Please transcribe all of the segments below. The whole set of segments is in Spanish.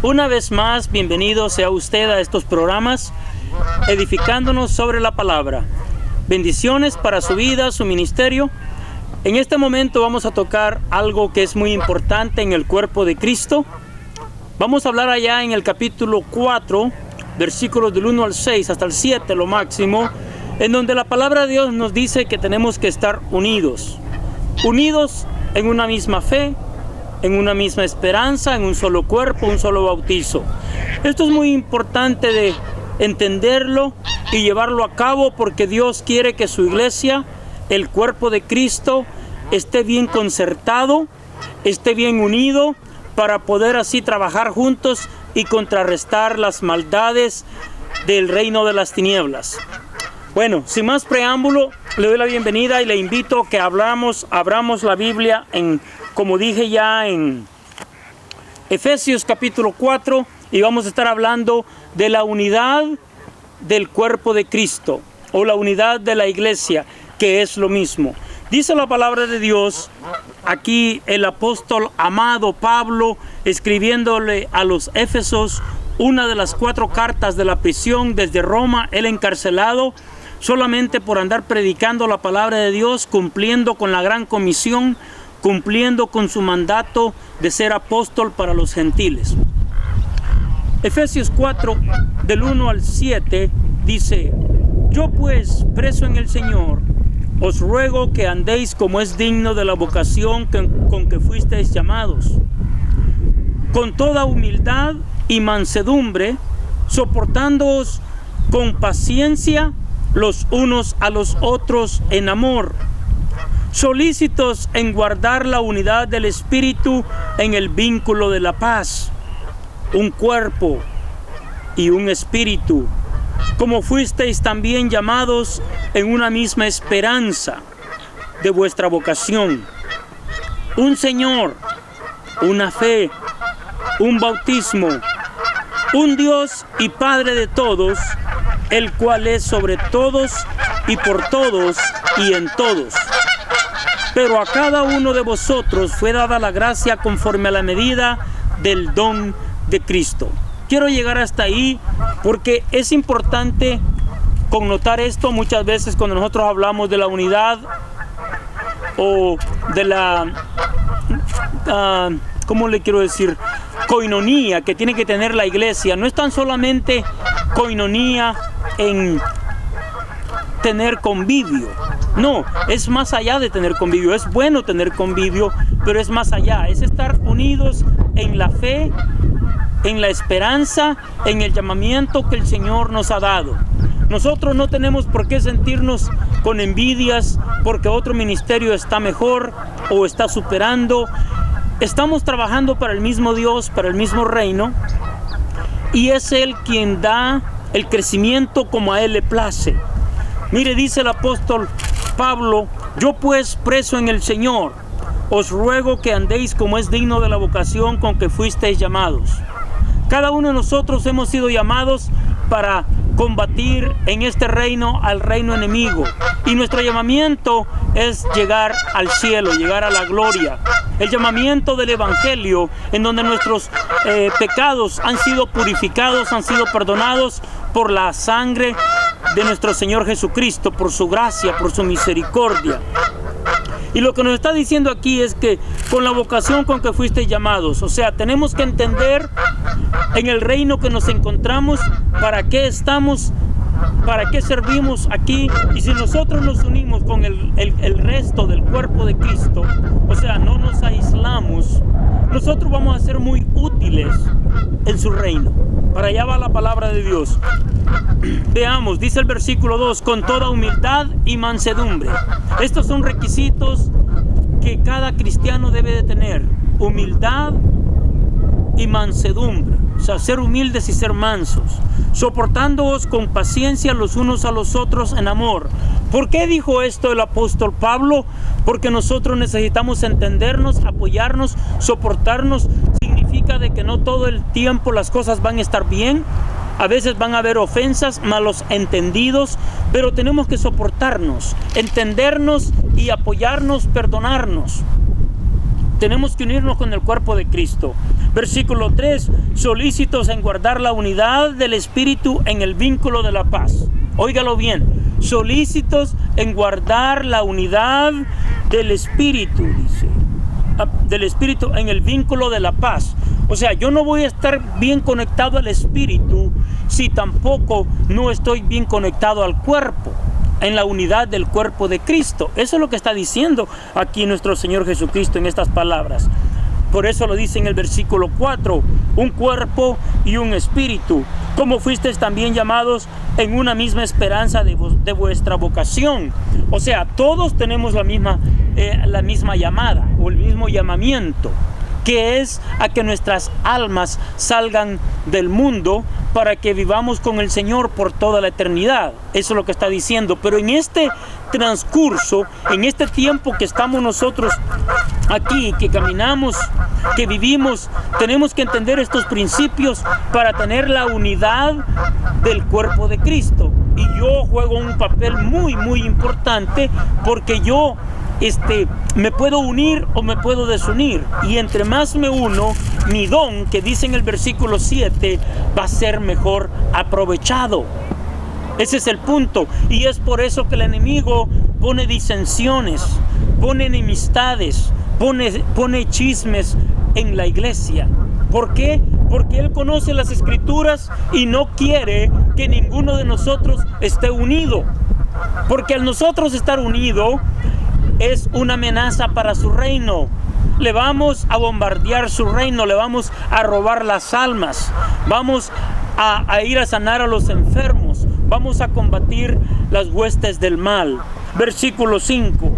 Una vez más, bienvenido sea usted a estos programas, edificándonos sobre la palabra. Bendiciones para su vida, su ministerio. En este momento vamos a tocar algo que es muy importante en el cuerpo de Cristo. Vamos a hablar allá en el capítulo 4, versículos del 1 al 6 hasta el 7, lo máximo, en donde la palabra de Dios nos dice que tenemos que estar unidos. Unidos en una misma fe, en una misma esperanza, en un solo cuerpo, un solo bautizo. Esto es muy importante de entenderlo y llevarlo a cabo, porque Dios quiere que su iglesia, el cuerpo de Cristo, esté bien concertado, esté bien unido, para poder así trabajar juntos y contrarrestar las maldades del reino de las tinieblas. Bueno, sin más preámbulo, le doy la bienvenida y le invito a que abramos la Biblia como dije ya, en Efesios capítulo 4, y vamos a estar hablando de la unidad del cuerpo de Cristo, o la unidad de la iglesia, que es lo mismo. Dice la palabra de Dios, aquí el apóstol amado Pablo, escribiéndole a los Éfesos, una de las 4 cartas de la prisión desde Roma, él encarcelado, solamente por andar predicando la palabra de Dios, cumpliendo con la gran comisión, cumpliendo con su mandato de ser apóstol para los gentiles. Efesios 4, del 1 al 7, dice: Yo pues, preso en el Señor, os ruego que andéis como es digno de la vocación con que fuisteis llamados, con toda humildad y mansedumbre, soportándoos con paciencia los unos a los otros en amor, solícitos en guardar la unidad del Espíritu en el vínculo de la paz, un cuerpo y un espíritu, como fuisteis también llamados en una misma esperanza de vuestra vocación, un Señor, una fe, un bautismo, un Dios y Padre de todos, el cual es sobre todos y por todos y en todos. Pero a cada uno de vosotros fue dada la gracia conforme a la medida del don de Cristo. Quiero llegar hasta ahí porque es importante connotar esto. Muchas veces cuando nosotros hablamos de la unidad o de la, ¿cómo le quiero decir? Coinonía que tiene que tener la iglesia. No es tan solamente coinonía en tener convivio. No, es más allá de tener convivio. Es bueno tener convivio, pero es más allá. Es estar unidos en la fe, en la esperanza, en el llamamiento que el Señor nos ha dado. Nosotros no tenemos por qué sentirnos con envidias porque otro ministerio está mejor o está superando. Estamos trabajando para el mismo Dios, para el mismo reino, y es Él quien da el crecimiento como a Él le place. Mire, dice el apóstol Pablo: Yo pues, preso en el Señor, os ruego que andéis como es digno de la vocación con que fuisteis llamados. Cada uno de nosotros hemos sido llamados para combatir en este reino al reino enemigo, y nuestro llamamiento es llegar al cielo, llegar a la gloria. El llamamiento del evangelio, en donde nuestros pecados han sido purificados, han sido perdonados por la sangre de nuestro Señor Jesucristo, por su gracia, por su misericordia. Y lo que nos está diciendo aquí es que con la vocación con que fuisteis llamados, o sea, tenemos que entender en el reino que nos encontramos, para qué estamos, para qué servimos aquí. Y si nosotros nos unimos con el resto del cuerpo de Cristo, o sea, no nos aislamos, nosotros vamos a ser muy útiles en su reino. Para allá va la palabra de Dios. Veamos, dice el versículo 2, con toda humildad y mansedumbre. Estos son requisitos que cada cristiano debe de tener: humildad y mansedumbre, o sea, ser humildes y ser mansos, soportándoos con paciencia los unos a los otros en amor. ¿Por qué dijo esto el apóstol Pablo? Porque nosotros necesitamos entendernos, apoyarnos, soportarnos. Significa de que no todo el tiempo las cosas van a estar bien. A veces van a haber ofensas, malos entendidos, pero tenemos que soportarnos, entendernos y apoyarnos, perdonarnos. Tenemos que unirnos con el cuerpo de Cristo. Versículo 3, solícitos en guardar la unidad del Espíritu en el vínculo de la paz. Óigalo bien, solícitos en guardar la unidad del Espíritu, dice, del Espíritu en el vínculo de la paz. O sea, yo no voy a estar bien conectado al Espíritu si tampoco no estoy bien conectado al cuerpo, en la unidad del cuerpo de Cristo. Eso es lo que está diciendo aquí nuestro Señor Jesucristo en estas palabras. Por eso lo dice en el versículo 4, un cuerpo y un espíritu, como fuisteis también llamados en una misma esperanza de vuestra vocación. O sea, todos tenemos la misma llamada o el mismo llamamiento, que es a que nuestras almas salgan del mundo para que vivamos con el Señor por toda la eternidad. Eso es lo que está diciendo. Pero en este transcurso, en este tiempo que estamos nosotros aquí, que caminamos, que vivimos, tenemos que entender estos principios para tener la unidad del cuerpo de Cristo. Y yo juego un papel muy, muy importante, porque yo me puedo unir o me puedo desunir, y entre más me uno, mi don, que dice en el versículo 7, va a ser mejor aprovechado. Ese es el punto, y es por eso que el enemigo pone disensiones, pone enemistades, pone chismes en la iglesia. ¿Por qué? Porque él conoce las Escrituras y no quiere que ninguno de nosotros esté unido, porque al nosotros estar unidos es una amenaza para su reino. Le vamos a bombardear su reino, le vamos a robar las almas, vamos a ir a sanar a los enfermos, vamos a combatir las huestes del mal. Versículo 5,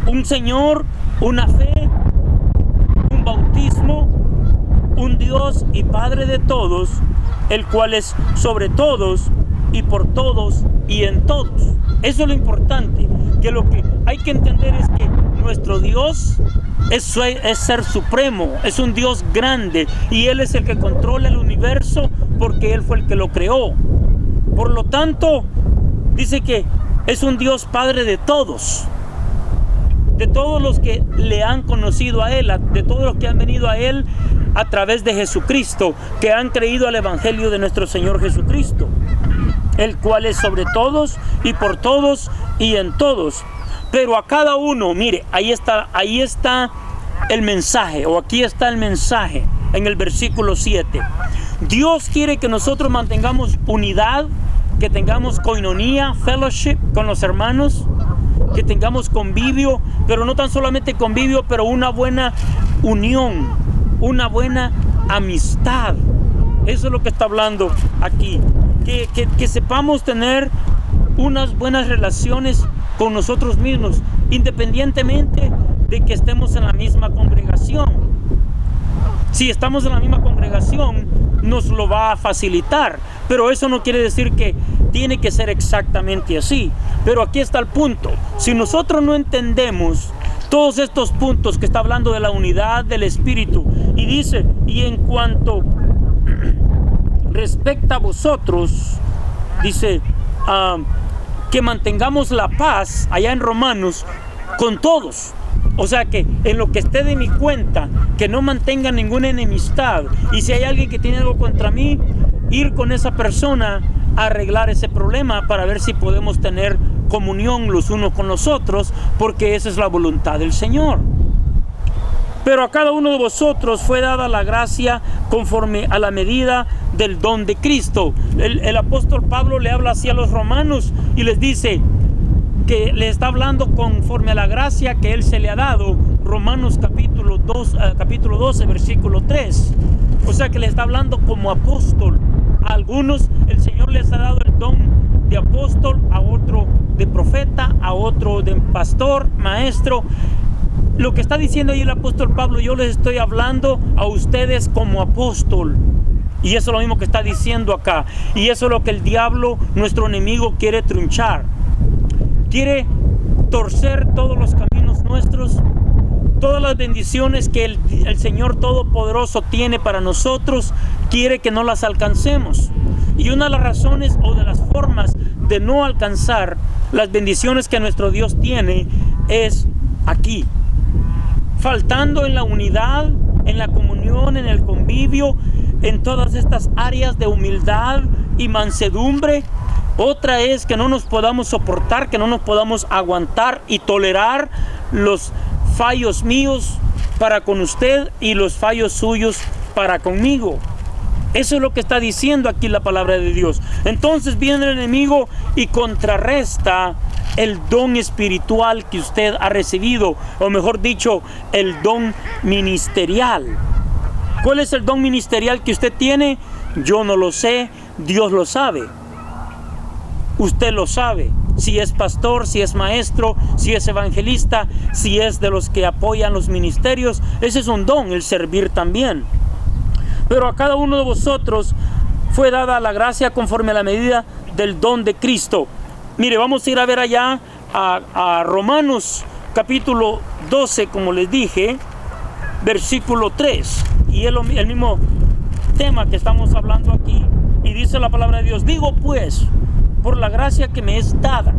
un Señor, una fe, un bautismo, un Dios y Padre de todos, el cual es sobre todos y por todos y en todos. Eso es lo importante, que lo que hay que entender es que nuestro Dios es ser supremo, es un Dios grande, y Él es el que controla el universo porque Él fue el que lo creó. Por lo tanto, dice que es un Dios Padre de todos los que le han conocido a Él, de todos los que han venido a Él a través de Jesucristo, que han creído al Evangelio de nuestro Señor Jesucristo, el cual es sobre todos y por todos y en todos. Pero a cada uno, mire, ahí está el mensaje, o aquí está el mensaje en el versículo 7. Dios quiere que nosotros mantengamos unidad, que tengamos koinonía, fellowship con los hermanos, que tengamos convivio, pero no tan solamente convivio, pero una buena unión, una buena amistad. Eso es lo que está hablando aquí. Que sepamos tener unas buenas relaciones con nosotros mismos, independientemente de que estemos en la misma congregación. Si estamos en la misma congregación, nos lo va a facilitar, pero eso no quiere decir que tiene que ser exactamente así. Pero aquí está el punto: si nosotros no entendemos todos estos puntos que está hablando de la unidad del Espíritu, y dice, y en cuanto respecta a vosotros, dice que mantengamos la paz, allá en Romanos, con todos. O sea, que en lo que esté de mi cuenta, que no mantenga ninguna enemistad, y si hay alguien que tiene algo contra mí, ir con esa persona a arreglar ese problema para ver si podemos tener comunión los unos con los otros, porque esa es la voluntad del Señor. Pero a cada uno de vosotros fue dada la gracia conforme a la medida del don de Cristo. El apóstol Pablo le habla así a los romanos y les dice que le está hablando conforme a la gracia que él se le ha dado. Romanos capítulo 12, versículo 3. O sea, que le está hablando como apóstol. A algunos el Señor les ha dado el don de apóstol, a otro de profeta, a otro de pastor, maestro. Lo que está diciendo ahí el apóstol Pablo, yo les estoy hablando a ustedes como apóstol. Y eso es lo mismo que está diciendo acá. Y eso es lo que el diablo, nuestro enemigo, quiere trunchar. Quiere torcer todos los caminos nuestros, todas las bendiciones que el Señor Todopoderoso tiene para nosotros, quiere que no las alcancemos. Y una de las razones o de las formas de no alcanzar las bendiciones que nuestro Dios tiene es aquí, faltando en la unidad, en la comunión comunión, en el convivio, en todas estas áreas de humildad y mansedumbre. Otra es que no nos podamos soportar, que no nos podamos aguantar y tolerar los fallos míos para con usted y los fallos suyos para conmigo. Eso es lo que está diciendo aquí la palabra de Dios. Entonces viene el enemigo y contrarresta el don espiritual que usted ha recibido, o mejor dicho, el don ministerial. ¿Cuál es el don ministerial que usted tiene? Yo no lo sé, Dios lo sabe. Usted lo sabe. Si es pastor, si es maestro, si es evangelista, si es de los que apoyan los ministerios, ese es un don, el servir también. Pero a cada uno de vosotros fue dada la gracia conforme a la medida del don de Cristo. Mire, vamos a ir a ver allá a Romanos capítulo 12, como les dije, versículo 3. Y es el mismo tema que estamos hablando aquí. Y dice la palabra de Dios: digo pues, por la gracia que me es dada.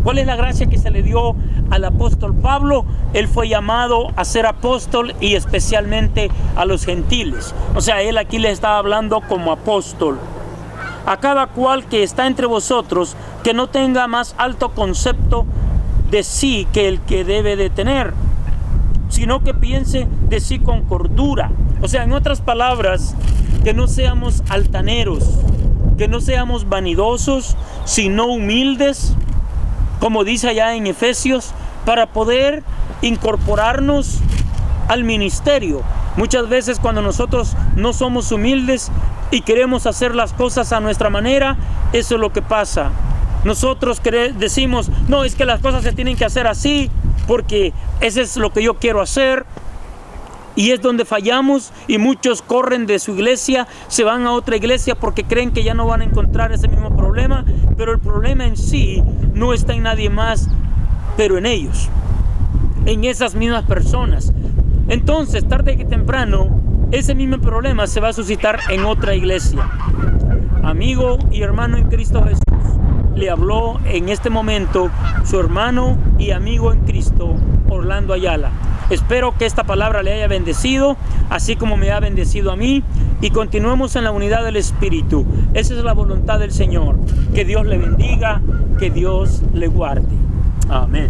¿Cuál es la gracia que se le dio al apóstol Pablo? Él fue llamado a ser apóstol, y especialmente a los gentiles. O sea, él aquí le está hablando como apóstol. A cada cual que está entre vosotros, que no tenga más alto concepto de sí que el que debe de tener, sino que piense de sí con cordura. O sea, en otras palabras, que no seamos altaneros, que no seamos vanidosos, sino humildes, como dice allá en Efesios, para poder incorporarnos al ministerio. Muchas veces cuando nosotros no somos humildes y queremos hacer las cosas a nuestra manera, eso es lo que pasa. Nosotros decimos: no, es que las cosas se tienen que hacer así, porque eso es lo que yo quiero hacer. Y es donde fallamos, y muchos corren de su iglesia, se van a otra iglesia porque creen que ya no van a encontrar ese mismo problema. Pero el problema en sí no está en nadie más, pero en ellos, en esas mismas personas. Entonces, tarde que temprano, ese mismo problema se va a suscitar en otra iglesia. Amigo y hermano en Cristo Jesús, le habló en este momento su hermano y amigo en Cristo, Orlando Ayala. Espero que esta palabra le haya bendecido, así como me ha bendecido a mí, y continuemos en la unidad del Espíritu. Esa es la voluntad del Señor. Que Dios le bendiga, que Dios le guarde. Amén.